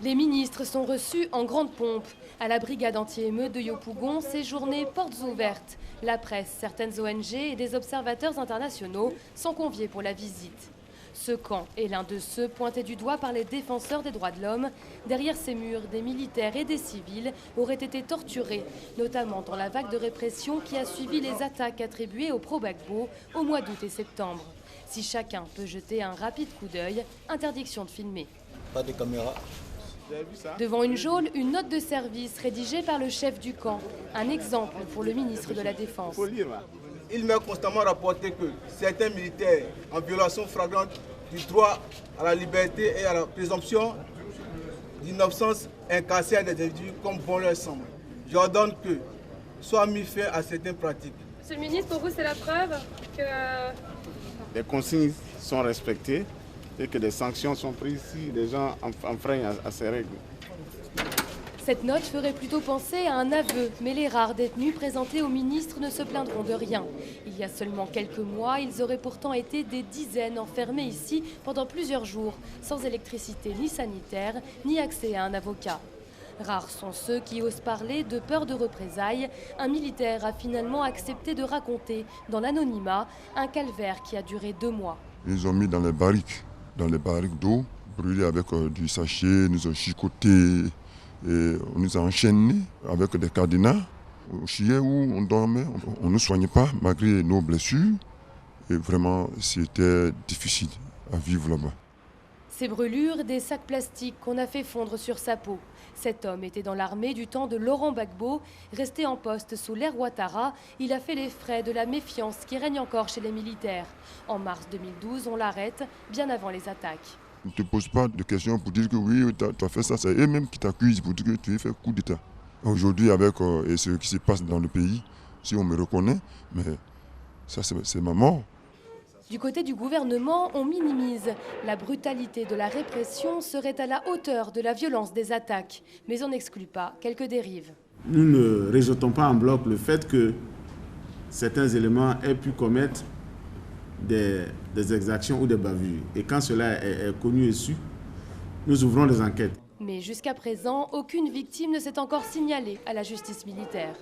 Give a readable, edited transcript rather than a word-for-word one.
Les ministres sont reçus en grande pompe. À la brigade anti-émeute de Yopougon, séjournées portes ouvertes. La presse, certaines ONG et des observateurs internationaux sont conviés pour la visite. Ce camp est l'un de ceux pointés du doigt par les défenseurs des droits de l'homme. Derrière ces murs, des militaires et des civils auraient été torturés, notamment dans la vague de répression qui a suivi les attaques attribuées au pro-Gbagbo au mois d'août et septembre. Si chacun peut jeter un rapide coup d'œil, interdiction de filmer. Pas de caméra. Devant une geôle, une note de service rédigée par le chef du camp. Un exemple pour le ministre de la Défense. Il m'a constamment rapporté que certains militaires, en violation flagrante du droit à la liberté et à la présomption d'innocence, incarcèrent des individus comme bon leur semble. J'ordonne que soit mis fin à certaines pratiques. Monsieur le ministre, pour vous, c'est la preuve que les consignes sont respectées et que des sanctions sont prises si les gens enfreignent à ces règles. Cette note ferait plutôt penser à un aveu, mais les rares détenus présentés au ministre ne se plaindront de rien. Il y a seulement quelques mois, ils auraient pourtant été des dizaines enfermés ici pendant plusieurs jours, sans électricité ni sanitaire, ni accès à un avocat. Rares sont ceux qui osent parler de peur de représailles. Un militaire a finalement accepté de raconter, dans l'anonymat, un calvaire qui a duré 2 mois. Ils ont mis dans les barriques d'eau, brûlés avec du sachet, nous ont chicotés, et on nous a enchaînés avec des cadenas. Au Chien où on dormait, on ne nous soignait pas malgré nos blessures. Et vraiment, c'était difficile à vivre là-bas. Ces brûlures, des sacs plastiques qu'on a fait fondre sur sa peau. Cet homme était dans l'armée du temps de Laurent Gbagbo. Resté en poste sous l'ère Ouattara, il a fait les frais de la méfiance qui règne encore chez les militaires. En mars 2012, on l'arrête, bien avant les attaques. On ne te pose pas de questions pour dire que oui, tu as fait ça. C'est eux-mêmes qui t'accusent pour dire que tu as fait coup d'État. Aujourd'hui, avec ce qui se passe dans le pays, si on me reconnaît, mais ça c'est ma mort. Du côté du gouvernement, on minimise. La brutalité de la répression serait à la hauteur de la violence des attaques. Mais on n'exclut pas quelques dérives. Nous ne rejetons pas en bloc le fait que certains éléments aient pu commettre des exactions ou des bavures. Et quand cela est connu et su, nous ouvrons des enquêtes. Mais jusqu'à présent, aucune victime ne s'est encore signalée à la justice militaire.